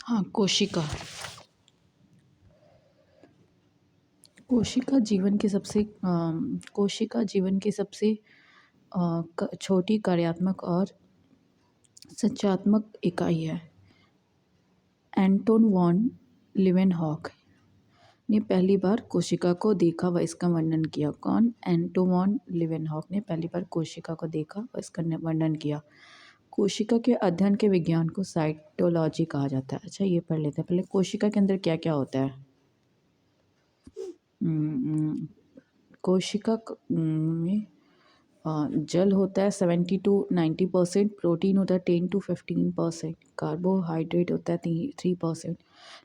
हाँ, कोशिका। कोशिका जीवन की सबसे कोशिका जीवन की सबसे छोटी कार्यात्मक और संरचनात्मक इकाई है। एंटोन वॉन लिवेनहॉक ने पहली बार कोशिका को देखा व इसका वर्णन किया। कौन? एंटोन वॉन लिवेनहॉक ने पहली बार कोशिका को देखा व इसका वर्णन किया। कोशिका के अध्ययन के विज्ञान को साइटोलॉजी कहा जाता है। अच्छा, ये पढ़ लेते हैं पहले। कोशिका के अंदर क्या क्या होता है? कोशिका में जल होता है 70 to 90%, प्रोटीन होता है 10 to 15%, कार्बोहाइड्रेट होता है 3%,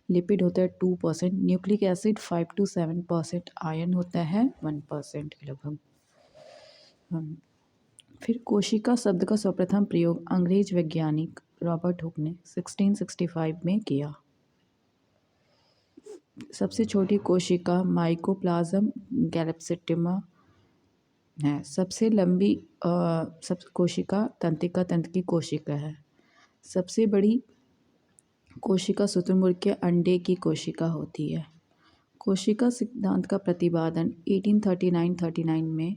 लिपिड होता है 2%, न्यूक्लिक एसिड 5 to 7%, आयन होता है 1% के लगभग। फिर कोशिका शब्द का सर्वप्रथम प्रयोग अंग्रेज वैज्ञानिक रॉबर्ट हुक ने 1665 में किया। सबसे छोटी कोशिका माइकोप्लाज्म गैलेप्सिटिमा है। सबसे लंबी सब कोशिका तंत्रिका तंत्र की कोशिका है। सबसे बड़ी कोशिका शुतुरमुर्ग के अंडे की कोशिका होती है। कोशिका सिद्धांत का प्रतिपादन 1839 में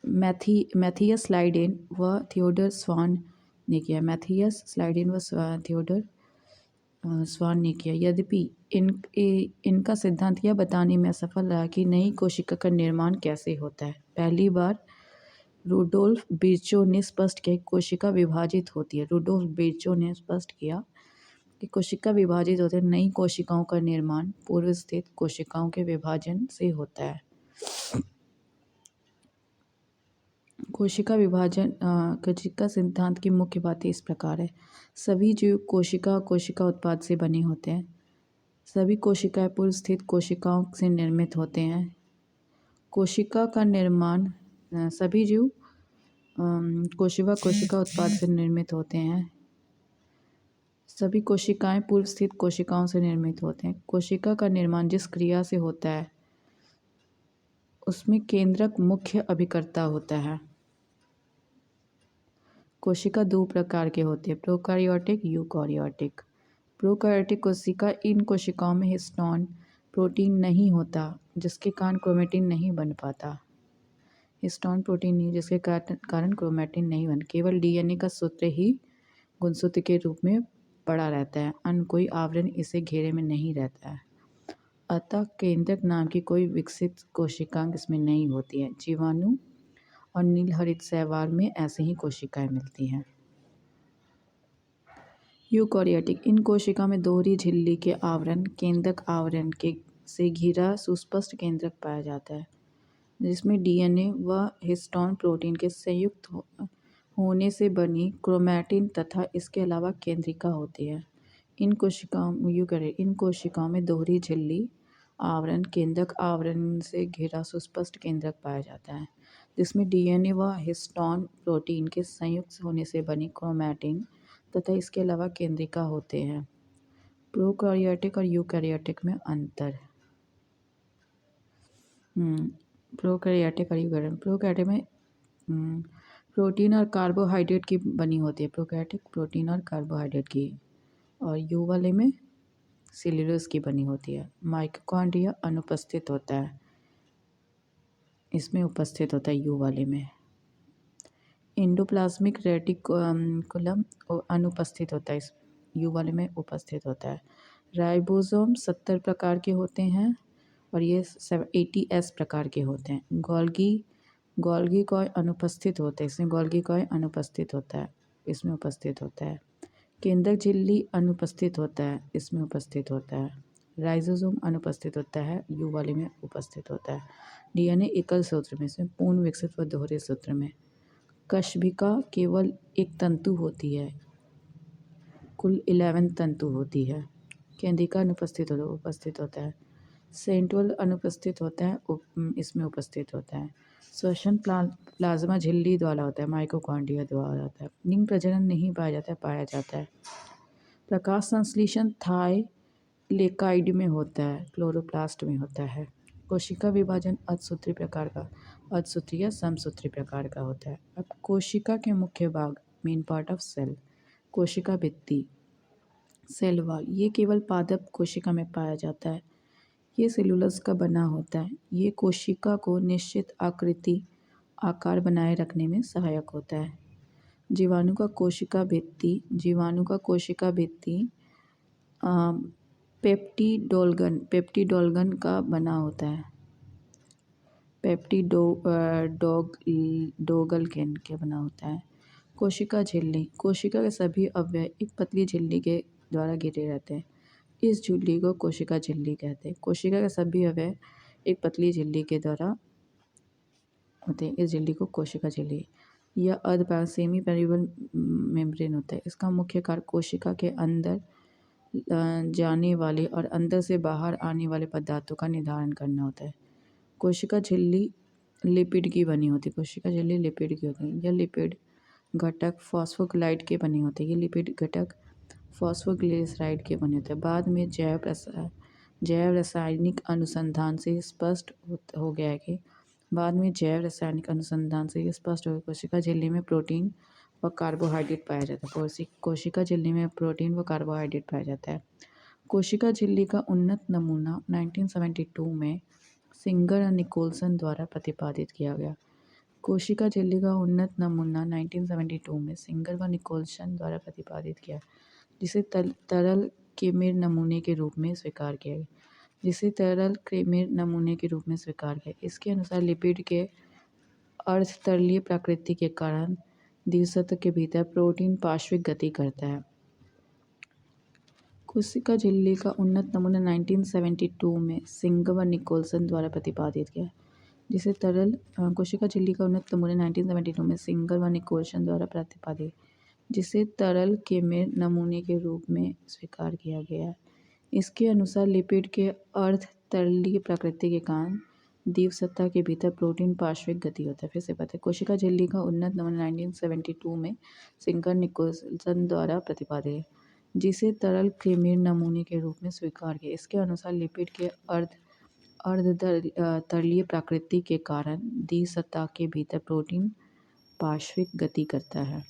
मैथियस लाइडेन व थियोडर स्वान ने किया। मैथियस लाइडेन व थियोडर स्वान ने किया। यद्यपि इनका सिद्धांत यह बताने में असफल रहा कि नई कोशिका का निर्माण कैसे होता है। पहली बार रुडोल्फ बिर्चो ने स्पष्ट किया कि कोशिका विभाजित होती है। रुडोल्फ बिर्चो ने स्पष्ट किया कि कोशिका विभाजित होती है। नई कोशिकाओं का निर्माण पूर्व स्थित कोशिकाओं के विभाजन से होता है। कोशिका विभाजन कोशिका सिद्धांत की मुख्य बातें इस प्रकार है। सभी जीव कोशिका उत्पाद से बने होते हैं। सभी कोशिकाएं पूर्व स्थित कोशिकाओं से निर्मित होते हैं। कोशिका का निर्माण सभी जीव कोशिका उत्पाद से निर्मित होते हैं। सभी कोशिकाएं पूर्व स्थित कोशिकाओं से निर्मित होते हैं। कोशिका का निर्माण जिस क्रिया से होता है उसमें केंद्रक मुख्य अभिकर्ता होता है। कोशिका दो प्रकार के होते हैं, प्रोकार्योटिक, यूकार्योटिक। प्रोकार्योटिक कोशिका, इन कोशिकाओं में हिस्टोन प्रोटीन नहीं होता जिसके कारण क्रोमेटिन नहीं बन पाता। हिस्टोन प्रोटीन नहीं जिसके कारण क्रोमेटिन नहीं बन, केवल डीएनए का सूत्र ही गुणसूत्र के रूप में पड़ा रहता है। अन्य कोई आवरण इसे घेरे में नहीं रहता है। अतः केंद्रक नाम की कोई विकसित कोशिका इसमें नहीं होती है। जीवाणु और नीलहरित शैवाल में ऐसे ही कोशिकाएं मिलती हैं। यूकार्योटिक, इन कोशिका में दोहरी झिल्ली के आवरण केंद्रक आवरण के से घिरा सुस्पष्ट केंद्रक पाया जाता है जिसमें डीएनए व हिस्टोन प्रोटीन के संयुक्त होने से बनी क्रोमैटिन तथा इसके अलावा केंद्रिका होती है। इन कोशिकाओं में दोहरी झिल्ली आवरण केंद्रक आवरण से घिरा सुस्पष्ट केंद्रक पाया जाता है जिसमें डीएनए व हिस्टोन प्रोटीन के संयुक्त होने से बनी क्रोमैटिन तथा इसके अलावा केंद्रिका होते हैं। प्रोकार्योटिक और यूकार्योटिक में अंतर। प्रोकार्योटिक और यूकार्योटिक। प्रोकार्योटिक में प्रोटीन और कार्बोहाइड्रेट की बनी होती है। प्रोकार्योटिक प्रोटीन और कार्बोहाइड्रेट की, और यू वाले में सेल्यूलोज की बनी होती है। माइटोकॉन्ड्रिया अनुपस्थित होता है, इसमें उपस्थित होता है यू वाले में। एंडोप्लाज्मिक रेटिकुलम अनुपस्थित होता है, इस यू वाले में उपस्थित होता है। राइबोसोम 70 प्रकार के होते हैं और ये 80S प्रकार के होते हैं। गोल्गी कॉय अनुपस्थित होते हैं, इसमें गोल्गी कॉय अनुपस्थित होता है, इसमें उपस्थित होता है। केंद्रक झिल्ली अनुपस्थित होता है, इसमें उपस्थित होता है। राइजोसोम अनुपस्थित होता है, यू वाले में उपस्थित होता है। डीएनए एकल सूत्र में, इसमें पूर्ण विकसित व दोहरे सूत्र में। कशभिका केवल एक तंतु होती है, कुल 11 तंतु होती है। केंद्रिका अनुपस्थित उपस्थित होता है। सेंट्रल अनुपस्थित होता है, इसमें उपस्थित होता है। श्वसन प्लाज्मा झिल्ली द्वारा होता है, माइटोकॉन्ड्रिया द्वारा होता है। लिंग प्रजनन नहीं पाया जाता है। प्रकाश संश्लेषण थायलेकाइड में होता है, क्लोरोप्लास्ट में होता है। कोशिका विभाजन अर्धसूत्री प्रकार का, अर्धसूत्री या समसूत्री प्रकार का होता है। अब कोशिका के मुख्य भाग, मेन पार्ट ऑफ सेल। कोशिका भित्ति, सेल वॉल ये केवल पादप कोशिका में पाया जाता है। ये सेलुलोज का बना होता है। ये कोशिका को निश्चित आकृति आकार बनाए रखने में सहायक होता है। जीवाणु का कोशिका भित्ति पेप्टिडोग्लिन का बना होता है। पेप्टिडोग्लिन के बना होता है। कोशिका झिल्ली कोशिका के सभी अवयव एक पतली झिल्ली के द्वारा घिरे रहते हैं। इस झिल्ली को कोशिका झिल्ली कहते हैं। कोशिका के सभी अवयव एक पतली झिल्ली के द्वारा होते हैं। इस झिल्ली को कोशिका झिल्ली या सेमी पेरिबल मेम्ब्रेन होता है। इसका मुख्य कार्य कोशिका के अंदर जाने वाले और अंदर से बाहर आने वाले पदार्थों का निर्धारण करना होता है। कोशिका झिल्ली लिपिड की बनी होती है। कोशिका झिल्ली लिपिड की होती है। यह लिपिड घटक फॉस्फोग्लाइड के बने होते हैं। ये लिपिड घटक फॉस्फोग्लिसराइड के बने होते हैं। बाद में जैव रासायनिक अनुसंधान से स्पष्ट हो गया है कि कोशिका झिल्ली में प्रोटीन व कार्बोहाइड्रेट पाया जाता है। कोशिका झिल्ली में प्रोटीन व कार्बोहाइड्रेट पाया जाता है। कोशिका झिल्ली का उन्नत नमूना 1972 में सिंगर और निकोलसन द्वारा प्रतिपादित किया गया। कोशिका झिल्ली का उन्नत नमूना 1972 में सिंगर व निकोलसन द्वारा प्रतिपादित किया, जिसे तरल क्रेमेर नमूने के रूप में स्वीकार किया गया। इसके अनुसार लिपिड के अर्धतरलीय प्रकृति के कारण द्विसतह के भीतर प्रोटीन पार्श्विक गति करता है। कोशिका झिल्ली का उन्नत नमूना 1972 में सिंगर व निकोलसन द्वारा प्रतिपादित किया, जिसे कोशिका झिल्ली का उन्नत नमूना 1972 में सिंगर व निकोलसन द्वारा प्रतिपादित, जिसे तरल क्रेमेर नमूने के रूप में स्वीकार किया गया। इसके अनुसार लिपिड के अर्धतरलीय प्रकृति के कारण द्विसतह के भीतर प्रोटीन पार्श्विक गति होता है। फिर से बात है, कोशिका झिल्ली का उन्नत नमूना 1972 में सिंगर निकोलसन द्वारा प्रतिपादित है, जिसे तरल क्रेमेर नमूने के रूप में स्वीकार किया। इसके अनुसार लिपिड के अर्धतरलीय प्रकृति के कारण द्विसतह के भीतर प्रोटीन पार्श्विक गति करता है।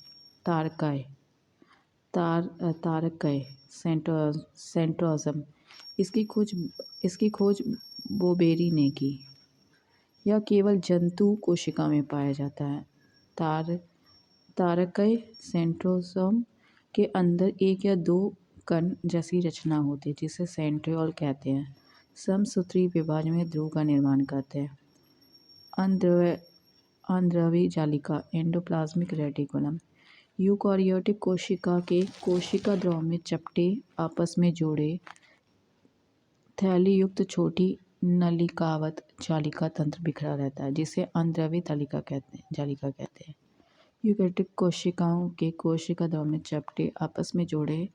तारकय सेंट्रोसोम इसकी खोज बोबेरी ने की। यह केवल जंतु कोशिका में पाया जाता है। तारकय सेंट्रोसोम के अंदर एक या दो कण जैसी रचना होती है, जिसे सेंट्रियोल कहते हैं। समसूत्री विभाजन में ध्रुव का निर्माण करते हैं। अन्द्रव्य जालिका एंडोप्लाज्मिक रेटिकुलम यूकारियोटिक कोशिका के कोशिका द्रव में चपटे आपस में जोड़े थैली युक्त छोटी नलिकावत जालिका तंत्र बिखरा रहता है, जिसे अन्द्रव्य जालिका कहते हैं। यूकारियोटिक कोशिकाओं के कोशिका द्रव में चपटे आपस में जोड़े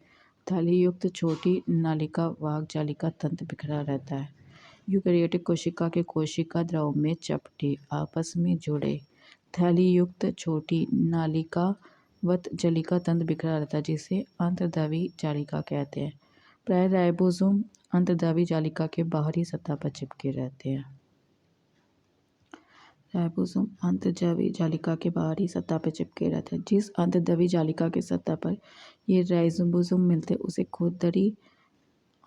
थैली युक्त छोटी नलिकावाहक जालिका तंत्र बिखरा रहता है। यूकारियोटिक कोशिका के कोशिका द्रव में चपटे आपस में जुड़े थैली युक्त छोटी नालिकावत जालिका तंत्र बिखरा रहता है, जिसे अंतर्द्रव्यी जालिका कहते हैं। प्राय राइबोसोम अंतर्द्रव्यी जालिका के बाहरी सतह पर चिपके रहते हैं। राइबोसोम अंतर्द्रव्यी जालिका के बाहरी सतह पर चिपके रहते हैं। जिस अंतर्द्रव्यी जालिका के सतह पर ये राइबोसोम मिलते हैं उसे खुरदरी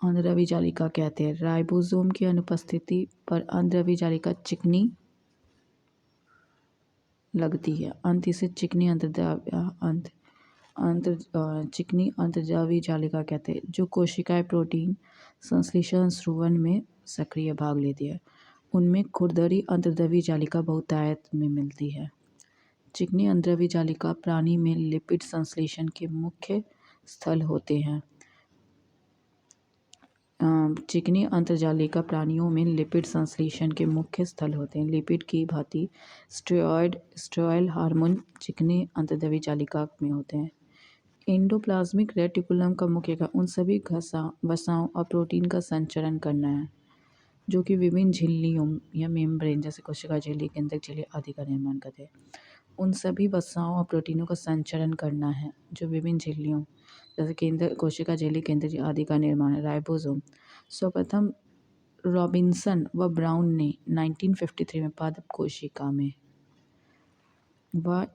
अंतर्द्रव्यी जालिका कहते हैं। राइबोसोम की अनुपस्थिति पर अंतर्द्रव्यी जालिका चिकनी लगती है। इसे चिकनी अंतर्द्रव्यी जालिका कहते हैं, जो कोशिकाएं प्रोटीन संश्लेषण स्रवण में सक्रिय भाग लेती है। उनमें खुरदरी अंतर्द्रव्यी जालिका बहुतायत में मिलती है। चिकनी अंतर्द्रव्यी जालिका प्राणी में लिपिड संश्लेषण के मुख्य स्थल होते हैं। चिकनी अंतर्जालिका प्राणियों में लिपिड संश्लेषण के मुख्य स्थल होते हैं। लिपिड की भांति स्टेरॉयड हार्मोन चिकनी अंतर्द्रव्यी जालिका में होते हैं। एंडोप्लाज्मिक रेटिकुलम का मुख्य कार्य उन सभी वसाओं और प्रोटीन का संचरण करना है, जो कि विभिन्न झिल्लियों या मेम्ब्रेन जैसे कोशिका झिल्ली, केंद्रक झिल्ली आदि का निर्माण करते हैं। उन सभी वसाओं और प्रोटीनों का संचरण करना है जो विभिन्न झिल्लियों जैसे कोशिका झिल्ली, केंद्रक आदि का निर्माण है। राइबोसोम सर्वप्रथम रॉबिन्सन व ब्राउन ने 1953 में पादप कोशिका में व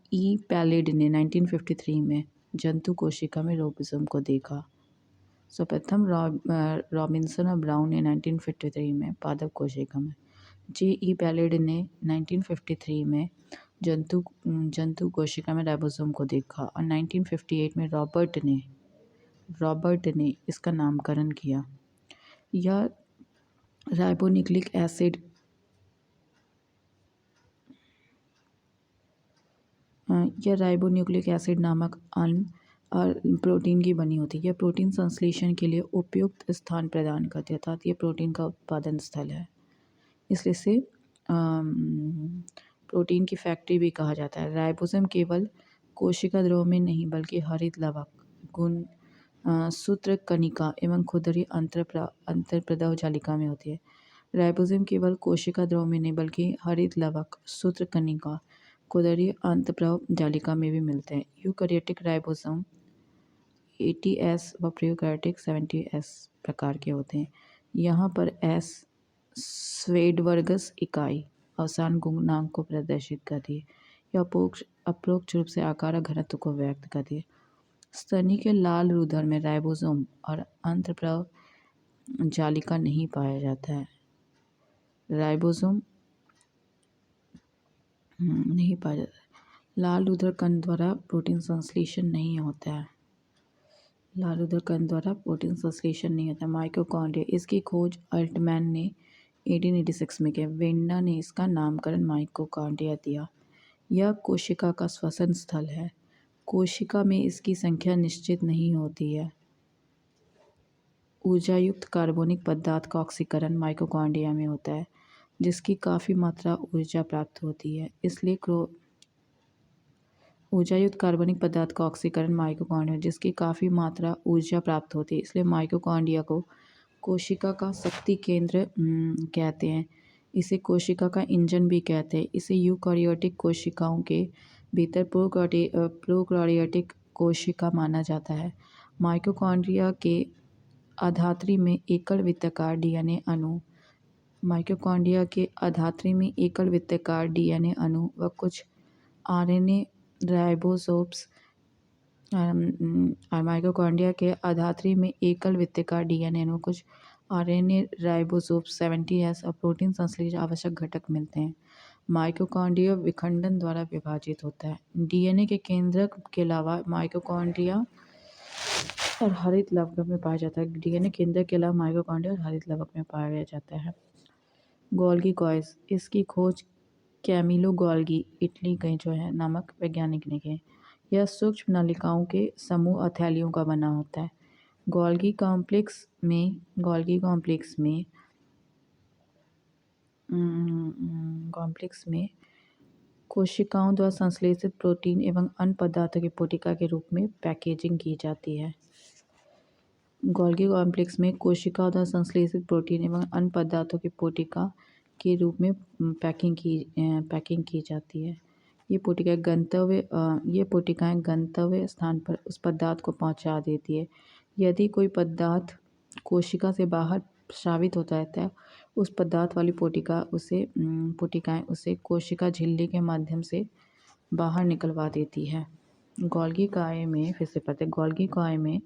पैलेड ने 1953 में जंतु कोशिका में राइबोसोम को देखा। सर्वप्रथम रॉबिन्सन और ब्राउन ने 1953 में पादप कोशिका में, J.E. बैलेड ने 1953 में जंतु कोशिका में राइबोसोम को देखा और 1958 में रॉबर्ट ने इसका नामकरण किया। यह राइबोन्यूक्लिक एसिड नामक अणु और प्रोटीन की बनी होती है। यह प्रोटीन संश्लेषण के लिए उपयुक्त स्थान प्रदान करती है, अर्थात ये प्रोटीन का उत्पादन स्थल है। इसलिए इसे प्रोटीन की फैक्ट्री भी कहा जाता है। राइबोसोम केवल कोशिका द्रव में नहीं बल्कि हरित लवक, सूत्रकणिका एवं खुरदरी अंतर्प्रदव जालिका में होती है। राइबोसोम केवल कोशिका द्रव में नहीं बल्कि हरित लवक, सूत्रकणिका, खुरदरी अंतर्प्रदव जालिका में भी मिलते हैं। यूकैरियोटिक राइबोसोम 80S व प्रोकैरियोटिक 70S प्रकार के होते हैं। यहाँ पर S स्वेडवर्गस इकाई अवसान गुणांक को प्रदर्शित करती है। यह अप्रोक्ष रूप से आकार और घनत्व को व्यक्त करती है। स्तनी के लाल रुधिर में राइबोसोम और अंतःप्रव जालिका नहीं पाया जाता है। राइबोसोम नहीं पाया जाता है। लाल रुधिर कण द्वारा प्रोटीन संश्लेषण नहीं होता है। लाल रुधिर कण द्वारा प्रोटीन संश्लेषण नहीं होता है। माइटोकॉन्ड्रिया, इसकी खोज अल्टमैन ने 1886 में किया। वेंडा ने इसका नामकरण माइटोकॉन्ड्रिया दिया। यह कोशिका का श्वसन स्थल है। कोशिका में इसकी संख्या निश्चित नहीं होती है। ऊर्जायुक्त कार्बनिक पदार्थ का ऑक्सीकरण माइटोकॉन्ड्रिया में होता है, जिसकी काफ़ी मात्रा ऊर्जा प्राप्त होती है। इसलिए ऊर्जायुक्त कार्बनिक पदार्थ का ऑक्सीकरण माइटोकॉन्ड्रिया जिसकी काफ़ी मात्रा ऊर्जा प्राप्त होती है, इसलिए माइटोकॉन्ड्रिया को कोशिका का शक्ति केंद्र कहते हैं। इसे कोशिका का इंजन भी कहते हैं। इसे यूकैरियोटिक कोशिकाओं के भीतर प्रोकैरियोटिक कोशिका माना जाता है। माइटोकॉन्ड्रिया के आधात्री में एकल वृत्ताकार डीएनए अणु माइटोकॉन्ड्रिया के आधात्री में एकल वृत्ताकार डीएनए अणु व कुछ आरएनए राइबोसोम्स माइटोकॉन्ड्रिया के आधात्री में एकल वृत्ताकार डीएनए अणु कुछ आरएनए राइबोसोम्स 70S और प्रोटीन संश्लेषण आवश्यक घटक मिलते हैं। माइटोकॉन्ड्रिया विखंडन द्वारा विभाजित होता है। डीएनए के केंद्रक के अलावा माइटोकॉन्ड्रिया और हरित लवक में पाया जाता है। डीएनए केंद्रक के अलावा माइटोकॉन्ड्रिया और हरित लवक में पाया जाता है। गोल्गी कॉइल्स, इसकी खोज कैमिलो गोल्गी इटली के जो है नामक वैज्ञानिक ने की। यह सूक्ष्म नलिकाओं के समूह थैलियों का बना होता है। गोल्गी कॉम्प्लेक्स में कोशिकाओं द्वारा संश्लेषित प्रोटीन एवं अन्य पदार्थों की पोटिका के रूप में पैकेजिंग की जाती है। गोल्गी कॉम्प्लेक्स में कोशिकाओं द्वारा संश्लेषित प्रोटीन एवं अन्य पदार्थों की पोटिका के रूप में पैकिंग की जाती है। ये पोटिकाएं गंतव्य स्थान पर उस पदार्थ को पहुंचा देती है। यदि कोई पदार्थ कोशिका से बाहर स्रावित होता रहता है, उस पदार्थ वाली पोटिकाएं उसे कोशिका झिल्ली के माध्यम से बाहर निकलवा देती है। गोल्गी काय में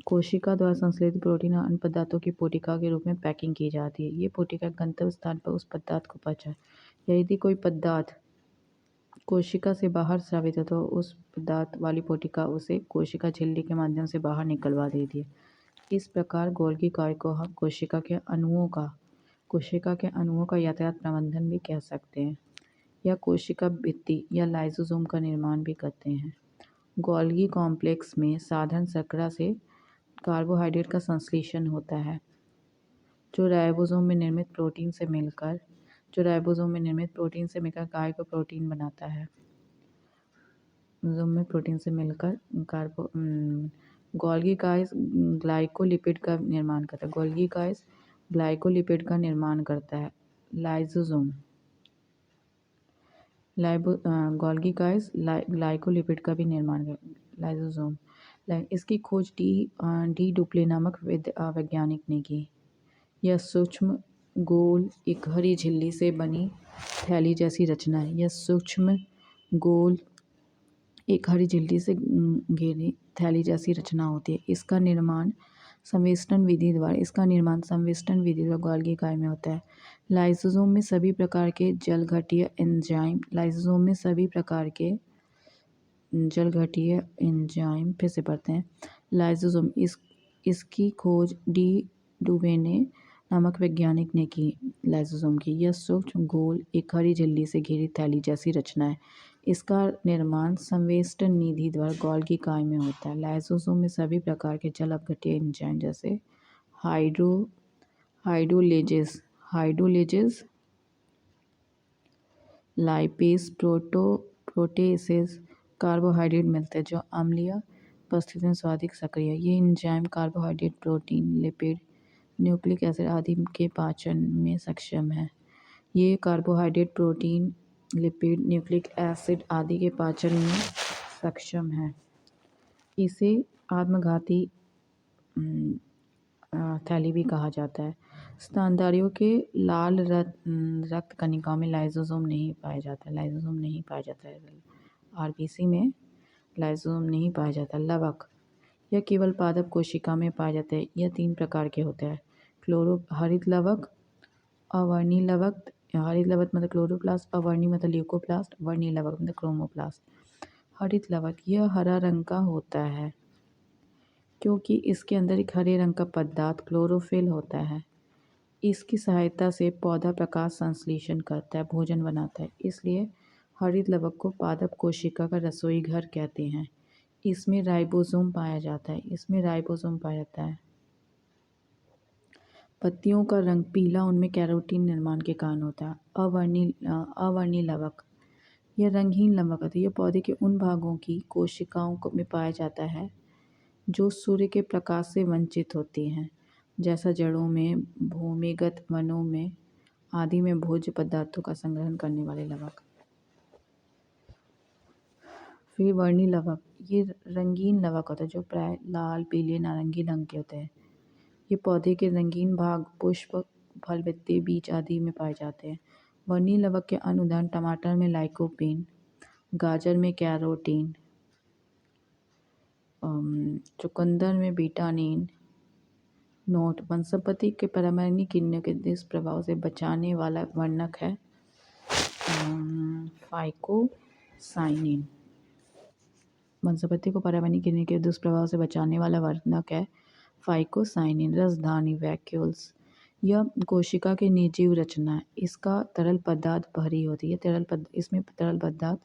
कोशिका द्वारा संश्लेषित प्रोटीन और अन्य पदार्थों की पोटिका के रूप में पैकिंग की जाती है। ये पोटिका गंतव्य स्थान पर उस पदार्थ को पहुंचाए। यदि कोई पदार्थ कोशिका से बाहर स्रावित है तो उस पदार्थ वाली पोटिका उसे कोशिका झिल्ली के माध्यम से बाहर निकलवा देती है। इस प्रकार गोल्गी काय को हम कोशिका के अणुओं का यातायात प्रबंधन भी कह सकते हैं। या कोशिका भित्ति या लाइसोसोम का निर्माण भी करते हैं। गोल्गी कॉम्प्लेक्स में साधारण शर्करा से कार्बोहाइड्रेट का संश्लेषण होता है, जो राइबोसोम में निर्मित प्रोटीन से मिलकर गाय को प्रोटीन बनाता है। गोल्गी काइस ग्लाइकोलिपिड का निर्माण करता है। गोल्गी काइस ग्लाइकोलिपिड का भी निर्माण करता है। लाइसोसोम इसकी खोज डी डुप्ले नामक वैज्ञानिक ने की। यह सूक्ष्म गोल एक हरी झिल्ली से बनी थैली जैसी रचना है। यह सूक्ष्म गोल एक हरी झिल्ली से घिरी थैली जैसी रचना होती है। इसका निर्माण संवेष्टन विधि द्वारा गोल्गी काय में होता है। लाइसोसोम में सभी प्रकार के जलघटीय एंजाइम फिर से पढ़ते हैं। लाइसोसोम इसकी खोज डी डुवेने नामक वैज्ञानिक ने की। लाइसोसोम की यह सूक्ष्म गोल एक हरी झिल्ली से घिरी थैली जैसी रचना है। इसका निर्माण संवेष्टन निधि द्वारा गोल्गी काय में होता है। लाइसोसोम में सभी प्रकार के जल अपघट्य एंजाइम जैसे हाइड्रोलेजेस, लाइपेस, प्रोटेसेस, कार्बोहाइड्रेट मिलते हैं जो अम्लीय उपस्थिति में स्वादिक सक्रिय है। ये enzyme carbohydrate, protein, lipid, nucleic acid आदि के पाचन में सक्षम है। ये carbohydrate, protein, lipid, nucleic acid आदि के पाचन में सक्षम है। इसे आत्मघाती थैली भी कहा जाता है। स्तनधारियों के लाल रक्त कणिकाओं में लाइसोसोम नहीं पाया जाता है। आरबीसी में लाइसोसोम नहीं पाया जाता। लवक यह केवल पादप कोशिका में पाया जाता है। यह 3 प्रकार के होते हैं। हरित लवक, अवर्णी लवक, हरित लवक मतलब क्लोरोप्लास्ट, अवर्णी मतलब ल्यूकोप्लास्ट, वर्णी लवक मतलब क्रोमोप्लास्ट। हरित लवक यह हरा रंग का होता है क्योंकि इसके अंदर एक हरे रंग का पदार्थ क्लोरोफिल होता है। इसकी सहायता से पौधा प्रकाश संश्लेषण करता है, भोजन बनाता है। इसलिए हरित लवक को पादप कोशिका का रसोई घर कहते हैं। इसमें राइबोसोम पाया जाता है। पत्तियों का रंग पीला उनमें कैरोटीन निर्माण के कारण होता है। अवर्णी लवक यह रंगहीन लवक होता है। यह पौधे के उन भागों की कोशिकाओं में पाया जाता है जो सूर्य के प्रकाश से वंचित होती हैं, जैसा जड़ों में, भूमिगत वनों में आदि में भोज्य पदार्थों का संग्रहण करने वाले लवक। फिर वर्णी लवक ये रंगीन लवक होता है जो प्राय लाल, पीले, नारंगी रंग के होते हैं। ये पौधे के रंगीन भाग, पुष्प, फल, पत्ते, बीज आदि में पाए जाते हैं। वर्णी लवक के अन्य उदाहरण टमाटर में लाइकोपीन, गाजर में कैरोटीन, चुकंदर में बीटानिन। नोट: वनस्पति के परमाणु किरणों के दुष्प्रभाव से बचाने वाला वर्णक है फाइकोसाइनिन। वनस्पति को पराबैंगनी किरणों के दुष्प्रभाव से बचाने वाला वर्णक है फाइकोसाइनिन। रसधानी वैक्यूल्स यह कोशिका की निर्जीव रचना है। इसका तरल पदार्थ भरी होती है। इसमें तरल पदार्थ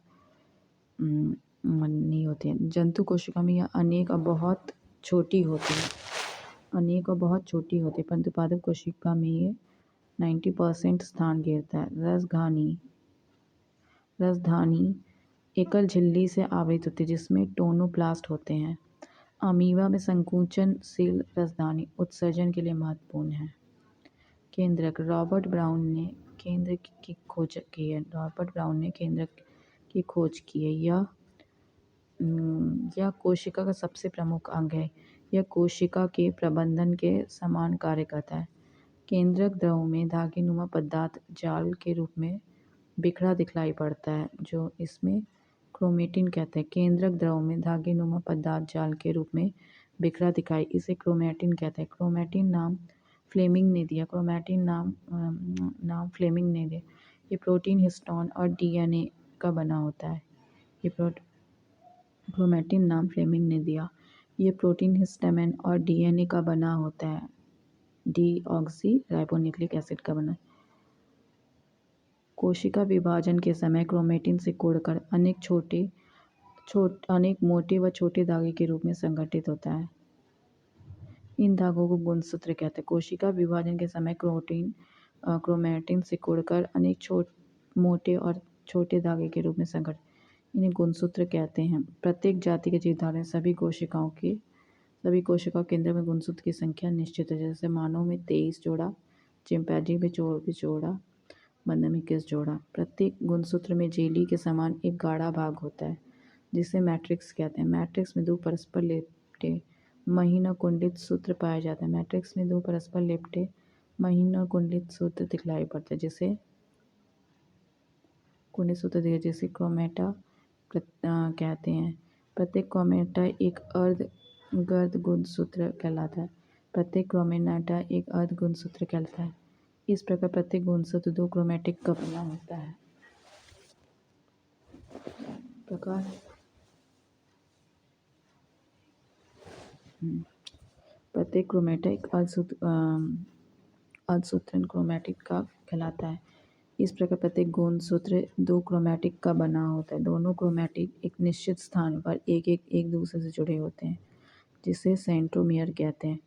नहीं होते हैं। जंतु कोशिका में यह अनेक और बहुत छोटी होती है परंतु पादप कोशिका में ये 90% स्थान घेरता है। रसधानी एकल झिल्ली से आवृत होती है जिसमें टोनोप्लास्ट होते हैं। अमीबा में संकुचनशील रसधानी उत्सर्जन के लिए महत्वपूर्ण है। केंद्रक रॉबर्ट ब्राउन ने केंद्रक की खोज की है। यह कोशिका का सबसे प्रमुख अंग है। यह कोशिका के प्रबंधन के समान कार्य करता है। केंद्रक द्रव में धागेनुमा पदार्थ जाल के रूप में बिखरा दिखलाई पड़ता है जो इसमें क्रोमेटिन कहते हैं। केंद्रक द्रव में धागेनुमा पदार्थ जाल के रूप में बिखरा दिखाई इसे क्रोमेटिन कहते हैं। क्रोमेटिन नाम फ्लेमिंग ने दिया। ये प्रोटीन, हिस्टोन और डीएनए का बना होता है। क्रोमेटिन नाम फ्लेमिंग ने दिया। ये प्रोटीन, हिस्टामिन और डीएनए का बना होता है। डीऑक्सी राइबोन्यूक्लिक एसिड का बना। कोशिका विभाजन के समय क्रोमेटिन सिकुड़कर अनेक मोटे व छोटे धागे के रूप में संगठित होता है। इन धागों को गुणसूत्र कहते हैं। कोशिका विभाजन के समय क्रोमेटिन सिकुड़कर अनेक मोटे और छोटे धागे के रूप में संगठित, इन्हें गुणसूत्र कहते हैं। प्रत्येक जाति के जीवधारी सभी कोशिकाओं केंद्र में गुणसूत्र की संख्या निश्चित है। जैसे मानव में 23 जोड़ा, चिंपैंजी में 24 जोड़ा, बंदर में 21 जोड़ा। प्रत्येक गुणसूत्र में जेली के समान एक गाढ़ा भाग होता है जिसे मैट्रिक्स कहते हैं। मैट्रिक्स में 2 परस्पर लिपटे महीन और कुंडलित सूत्र पाया जाता है। मैट्रिक्स में 2 परस्पर लिपटे महीन और कुंडलित सूत्र दिखलाई पड़ते हैं जिसे कुंडलित सूत्र जिसे क्रोमेटा कहते हैं। प्रत्येक क्रोमेटा एक अर्ध गुणसूत्र कहलाता है। प्रत्येक क्रोमेटा एक अर्ध गुणसूत्र कहलाता है। इस प्रकार प्रत्येक गुणसूत्र 2 क्रोमेटिक का बना होता है। प्रकार प्रत्येक क्रोमेटा एक अर्धसूत्रीय क्रोमेटिक का कहलाता है। इस प्रकार प्रत्येक गुणसूत्र 2 क्रोमेटिक का बना होता है। दोनों क्रोमेटिक एक निश्चित स्थान पर एक दूसरे से जुड़े होते हैं, जिसे सेंट्रोमियर कहते हैं।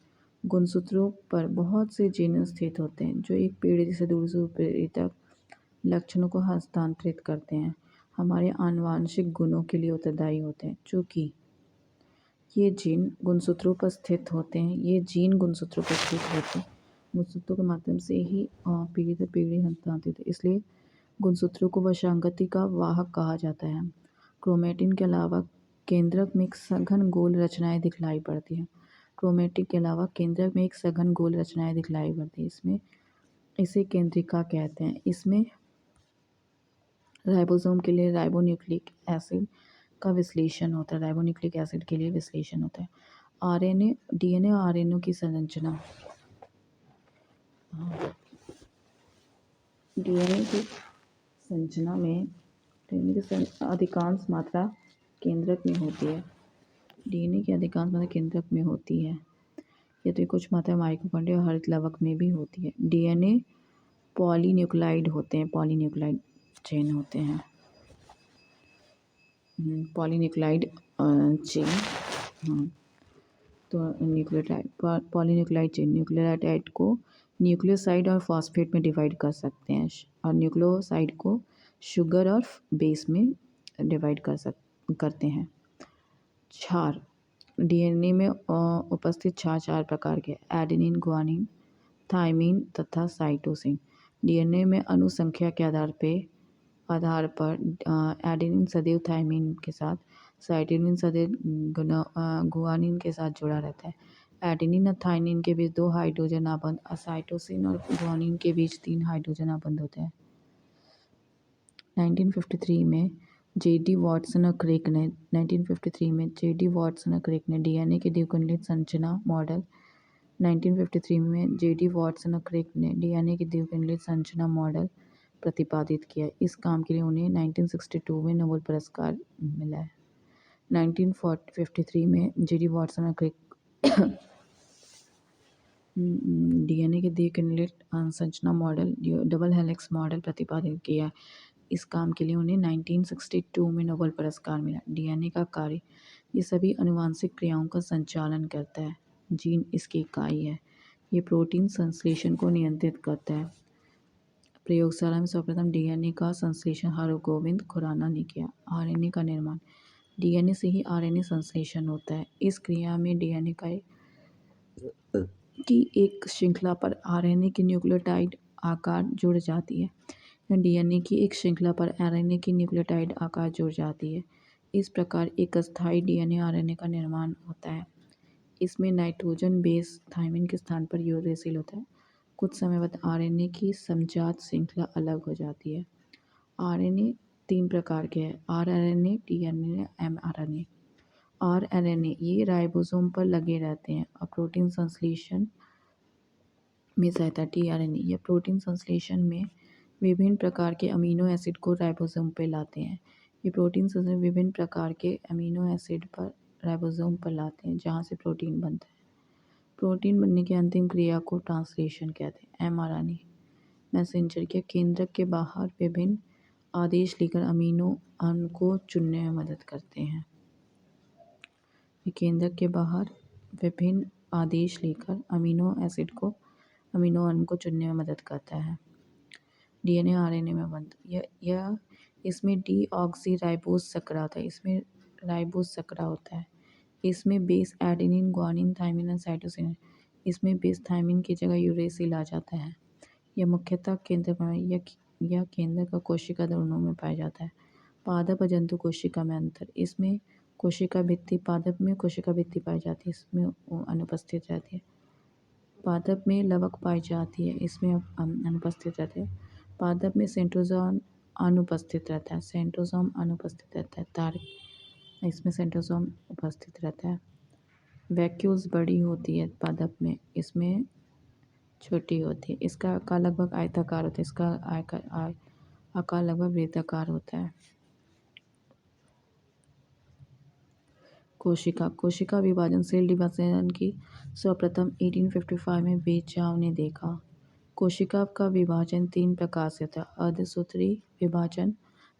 गुणसूत्रों पर बहुत से जीन स्थित होते हैं, जो एक पीढ़ी से दूसरी पीढ़ी तक लक्षणों को हस्तांतरित करते हैं, हमारे आनुवंशिक गुणों के लिए उत्तरदायी होते हैं। चूँकि ये जीन गुणसूत्रों पर स्थित होते हैं, गुणसूत्रों के माध्यम से ही पीढ़ी से पीढ़ी हस्तांतरित है, इसलिए गुणसूत्रों को वंशागति का वाहक कहा जाता है। क्रोमेटिन के अलावा केंद्रक में एक सघन गोल रचनाएं दिखलाई पड़ती हैं। इसमें इसे केंद्रिका कहते हैं। इसमें राइबोसोम के लिए राइबोन्यूक्लिक एसिड का विश्लेषण होता है। आरएनए, डीएनए और आरएनए की संरचना। डीएनए की संरचना में अधिकांश मात्रा केंद्रक में होती है। यदि कुछ मात्रा माइटोकॉन्ड्रिया और हरित लवक में भी होती है। डीएनए पॉलीन्यूक्लाइड चेन होते हैं। पॉलीन्यूक्लाइड चेन तो न्यूक्लियोटाइड को न्यूक्लियोसाइड और फॉस्फेट में डिवाइड कर सकते हैं, और न्यूक्लियोसाइड को शुगर और बेस में डिवाइड करते हैं। क्षार, डीएनए में उपस्थित क्षार 4 प्रकार के: एडेनिन, ग्वानिन, थाइमिन तथा साइटोसिन। डीएनए में अनुसंख्या के आधार पर एडेनिन सदैव थाइमिन के साथ, साइटोसिन सदैव गुआनिन के साथ जुड़ा रहता है। एडेनिन और थाइमिन के बीच 2 हाइड्रोजन आबंध और साइटोसिन और गुआनिन के बीच 3 हाइड्रोजन आबंध होते हैं। 1953 में जे.डी. वॉटसन और क्रिक ने डीएनए के द्विकुंडलित संरचना मॉडल प्रतिपादित किया। इस काम के लिए उन्हें 1962 में नोबेल पुरस्कार मिला है। 1953 में जे.डी. वॉटसन और क्रिक डीएनए के द्विकुंडलित संरचना मॉडल, डबल हेलिक्स मॉडल प्रतिपादित किया। इस काम के लिए उन्हें 1962 में नोबेल पुरस्कार मिला। डीएनए का कार्य, ये सभी आनुवंशिक क्रियाओं का संचालन करता है। जीन इसकी इकाई है। ये प्रोटीन संश्लेषण को नियंत्रित करता है। प्रयोगशाला में सर्वप्रथम डीएनए का संश्लेषण हरगोविंद खुराना ने किया। आरएनए का निर्माण, डीएनए से ही आरएनए संश्लेषण होता है। इस क्रिया में डीएनए की एक श्रृंखला पर आरएनए की न्यूक्लियोटाइड आकार जुड़ जाती है। डीएनए की एक श्रृंखला पर आरएनए की न्यूक्लियोटाइड आकार जुड़ जाती है। इस प्रकार एक अस्थायी डीएनए आरएनए का निर्माण होता है। इसमें नाइट्रोजन बेस थाइमिन के स्थान पर यूरेसिल होता है। कुछ समय बाद आरएनए की समजात श्रृंखला अलग हो जाती है। आरएनए 3 प्रकार के हैं: आरआरएनए, टीआरएनए, एमआरएनए। आरआरएनए ये राइबोसोम पर लगे रहते हैं और प्रोटीन संश्लेषण में सहायता। टीआरएनए यह प्रोटीन संश्लेषण में विभिन्न प्रकार के अमीनो एसिड को राइबोसोम पर लाते हैं। ये प्रोटीन संश्लेषण विभिन्न प्रकार के अमीनो एसिड पर राइबोसोम पर लाते हैं, जहाँ से प्रोटीन बनता है। प्रोटीन बनने की अंतिम क्रिया को ट्रांसलेशन कहते हैं। एमआरएनए मैसेंजर के केंद्रक के बाहर विभिन्न आदेश लेकर अमीनो अणु को चुनने में मदद करते हैं। केंद्रक के बाहर विभिन्न आदेश लेकर अमीनो अणु को चुनने में मदद करता है। डीएनए आरएनए में बंध, इसमें डीऑक्सीराइबोज सकरा होता है। इसमें राइबोज सकरा होता है। इसमें बेस एडेनिन, ग्वानिन, थाइमिन और साइटोसिन है। इसमें बेस थाइमिन की जगह यूरेसिल आ जाता है। यह मुख्यतः केंद्र का कोशिका दोनों में पाया जाता है। पादप और जंतु कोशिका में अंतर, इसमें कोशिका भित्ति, पादप में कोशिका भित्ति पाई जाती है, इसमें अनुपस्थित रहती है। पादप में लवक पाई जाती है, इसमें अनुपस्थित रहते हैं। पादप में सेंट्रोसोम अनुपस्थित रहता है। तारक इसमें सेंट्रोसोम उपस्थित रहता है। वैक्यूल्स बड़ी होती है पादप में, इसमें छोटी होती है। इसका आकार लगभग आयताकार होता है, इसका आकार लगभग वृत्ताकार होता है। कोशिका विभाजन सेल डिवीजन की सर्वप्रथम 1855 में बेचाव ने देखा। कोशिका का विभाजन 3 प्रकार से होता है: अर्धसूत्री विभाजन,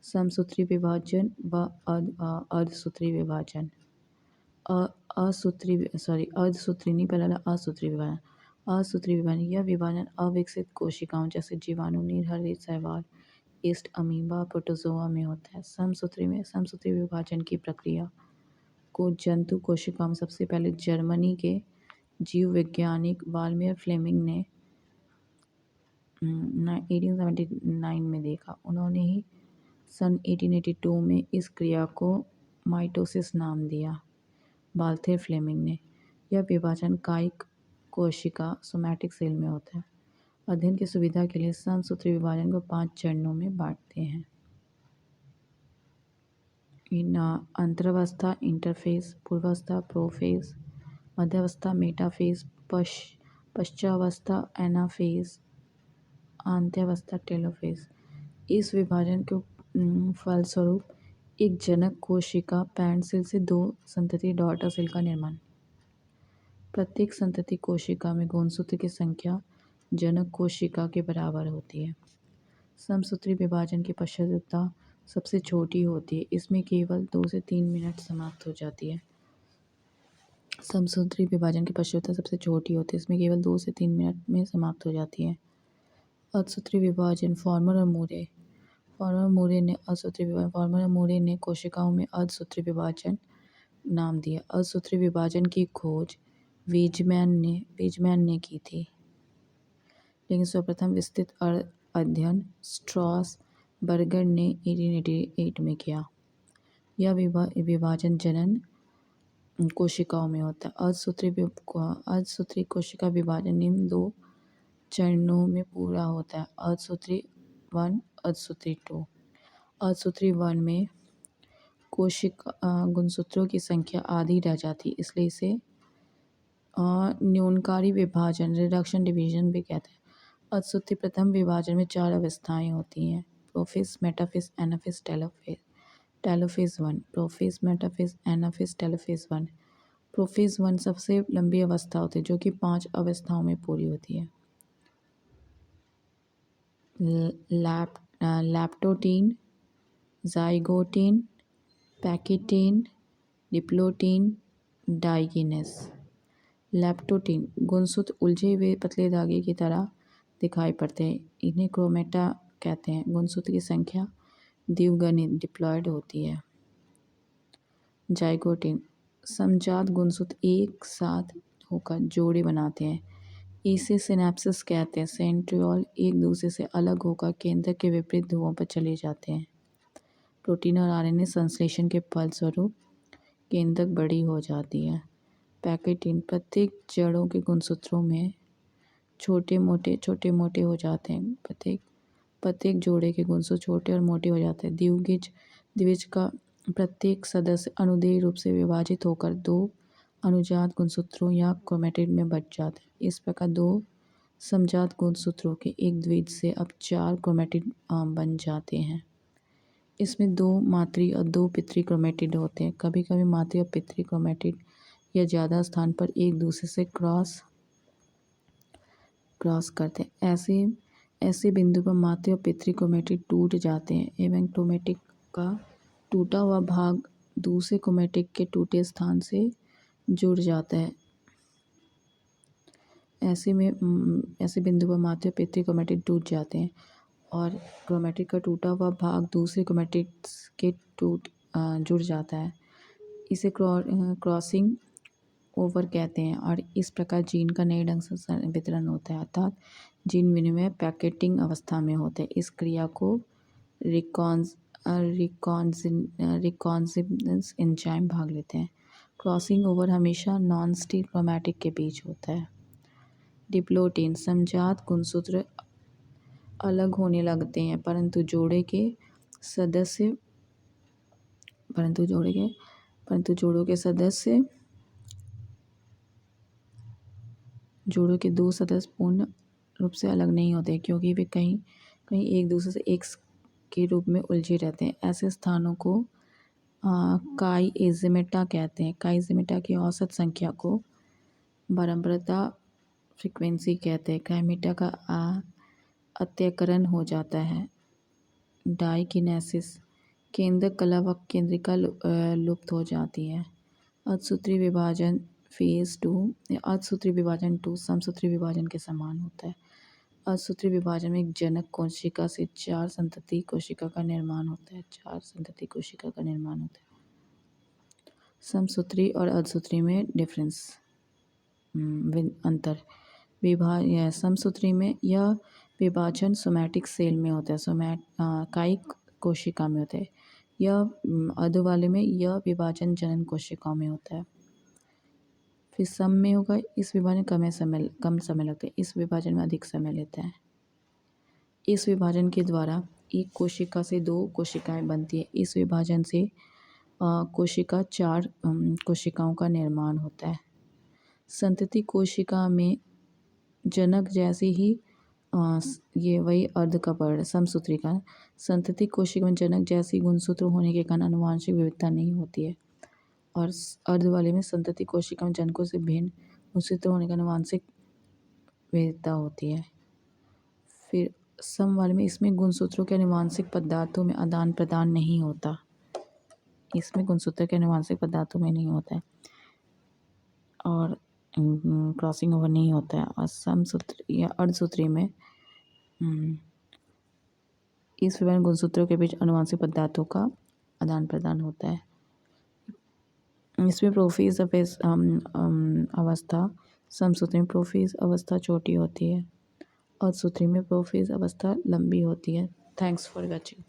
समसूत्री विभाजन व अर्धसूत्री विभाजन। अर्धसूत्री नहीं, पहला असूत्री विभाजन। असूत्री विभाजन, यह विभाजन अविकसित कोशिकाओं जैसे जीवाणु, नीलहरित शैवाल, ईस्ट, अमीबा, प्रोटोजोआ में होता है। समसूत्री विभाजन की प्रक्रिया को जंतु कोशिकाओं में सबसे पहले जर्मनी के जीव वैज्ञानिक वाल्मियर फ्लेमिंग ने 1879 में देखा। उन्होंने ही सन 1882 में इस क्रिया को माइटोसिस नाम दिया। वाल्थेर फ्लेमिंग ने। यह विभाजन कायिक कोशिका सोमैटिक सेल में होता है। अध्ययन की सुविधा के लिए समसूत्री विभाजन को 5 चरणों में बांटते हैं। अंतरावस्था इंटरफेज, पूर्वावस्था प्रोफेज, मध्यावस्था मेटाफेज, पश्चावस्था एनाफेज, अंत्यावस्था टेलोफेज। इस विभाजन के फलस्वरूप एक जनक कोशिका पैरेंट सेल से 2 संतति डॉटर सेल का निर्माण। प्रत्येक संतति कोशिका में गुणसूत्र की संख्या जनक कोशिका के बराबर होती है। समसूत्री विभाजन की पश्चातता सबसे छोटी होती है, इसमें केवल 2 से 3 मिनट समाप्त हो जाती है। समसूत्री विभाजन की पश्चातता सबसे छोटी होती है, इसमें केवल 2 से 3 मिनट में समाप्त हो जाती है। अर्धसूत्री विभाजन, फॉर्मर और मूरे ने कोशिकाओं में अर्धसूत्री विभाजन नाम दिया। अर्धसूत्री विभाजन की खोज वीजमैन ने की थी, लेकिन सर्वप्रथम विस्तृत अध्ययन स्ट्रॉसबर्गर ने 1888 में किया। यह विभाजन जनन कोशिकाओं में होता है। अर्धसूत्री कोशिका विभाजन निम्न 2 चरणों में पूरा होता है: अर्धसूत्री 1, अर्धसूत्री 2। अर्धसूत्री 1 में कोशिका गुणसूत्रों की संख्या आधी रह जाती है, इसलिए इसे न्यूनकारी विभाजन रिडक्शन डिवीजन भी कहते हैं। अर्धसूत्री प्रथम विभाजन में 4 अवस्थाएं होती हैं: prophase, metaphase, anaphase, telophase. Telophase 1, prophase, metaphase, anaphase, telophase 1। Prophase 1 सबसे लंबी अवस्था होती है, जो कि 5 अवस्थाओं में पूरी होती है: लैप्टोटीन, ज़ाइगोटीन, पैकिटीन, डिप्लोटीन, डाइगिनेस। लैप्टोटीन गुणसूत्र उलझे हुए पतले धागे की तरह दिखाई पड़ते हैं, इन्हें क्रोमेटा कहते हैं। गुणसूत्र की संख्या द्विगुणित डिप्लॉयड होती है। जाइगोटीन समजात गुणसूत्र एक साथ होकर जोड़े बनाते हैं, इसे सिनेप्सिस कहते हैं। सेंट्रियोल एक दूसरे से अलग होकर केंद्रक के विपरीत ध्रुवों पर चले जाते हैं। प्रोटीन और आरएनए संश्लेषण के फलस्वरूप केंद्रक बड़ी हो जाती है। पैकेटीन प्रत्येक जड़ों के गुणसूत्रों में छोटे मोटे हो जाते हैं। प्रत्येक जोड़े के गुणसूत्र छोटे और मोटे हो जाते हैं। द्विज का प्रत्येक सदस्य अनुदैर्घ्य रूप से विभाजित होकर 2 अनुजात गुणसूत्रों या क्रोमेटिड में बंट जाते हैं। इस प्रकार 2 समजात गुणसूत्रों के एक द्विज से अब 4 क्रोमेटिड बन जाते हैं। इसमें 2 मातृ और 2 पितृ क्रोमेटिड होते हैं। कभी कभी मातृ और पितृ क्रोमेटिड या ज़्यादा स्थान पर एक दूसरे से क्रॉस करते हैं। ऐसे बिंदु पर मातृ और पितृ क्रोमेटिड टूट जाते हैं एवं क्रोमेटिड का टूटा हुआ भाग दूसरे क्रोमेटिड के टूटे स्थान से जुड़ जाता है। ऐसे बिंदु पर मातृ और पितृ क्रोमेटिड टूट जाते हैं और क्रोमेटिड का टूटा हुआ भाग दूसरे क्रोमेटिड के जुड़ जाता है। इसे क्रॉसिंग ओवर कहते हैं और इस प्रकार जीन का नए ढंग से वितरण होता है, अर्थात जीन विनिमय पैकेटिंग अवस्था में होता है। इस क्रिया को रिकॉन्सिनेंस एंजाइम भाग लेते हैं। क्रॉसिंग ओवर हमेशा नॉन स्टिक क्रोमेटिड के बीच होता है। डिप्लोटीन समजात गुणसूत्र अलग होने लगते हैं, परंतु जोड़े के परंतु जोड़ों के दो सदस्य पूर्ण रूप से अलग नहीं होते, क्योंकि वे कहीं कहीं एक दूसरे से एक के रूप में उलझे रहते हैं। ऐसे स्थानों को काईजिमेटा कहते हैं। काईजिमेटा की औसत संख्या को बारंबारता फ्रीक्वेंसी कहते हैं। काईमेटा का अत्यकरण हो जाता है। डाइकिनेसिस केंद्रक कला व केंद्रिका लुप्त हो जाती है। अर्धसूत्री विभाजन फेज 2 अर्धसूत्री विभाजन 2 समसूत्री विभाजन के समान होता है। अर्धसूत्री विभाजन में एक जनक कोशिका से 4 संतति कोशिका का निर्माण होता है। 4 संतति कोशिका का निर्माण होता है। समसूत्री और अर्धसूत्री में डिफरेंस अंतर समसूत्री में यह विभाजन सोमैटिक सेल में होता है, कायिक कोशिका में होता है। यह अर्ध वाले में यह विभाजन जनन कोशिकाओं में होता है। फिर सम में होगा, इस विभाजन कम समय लगता है, इस विभाजन में अधिक समय लेता है। इस विभाजन के द्वारा एक कोशिका से 2 कोशिकाएं बनती है। इस विभाजन से कोशिका 4 कोशिकाओं का निर्माण होता है। संतति कोशिका में जनक जैसी ही ये वही अर्ध का पर्ण समसूत्री का संतति कोशिका में जनक जैसी गुणसूत्र होने के कारण आनुवंशिक विविधता नहीं होती है, और अर्ध वाले में संतति कोशिका में जनकों से भिन्न गुणसूत्र होने का आनुवंशिक विविधता होती है। फिर सम वाले में इसमें गुणसूत्रों के आनुवंशिक पदार्थों में आदान प्रदान नहीं होता। इसमें गुणसूत्र के आनुवंशिक पदार्थों में नहीं होता है और क्रॉसिंग ओवर नहीं होता है। और समसूत्र या अर्धसूत्री में इस विभिन्न गुणसूत्रों के बीच आनुवंशिक पदार्थों का आदान प्रदान होता है। इसमें प्रोफेज अवस्था समसूत्री में प्रोफेज अवस्था छोटी होती है और सूत्री में प्रोफेज अवस्था लंबी होती है। Thanks for watching.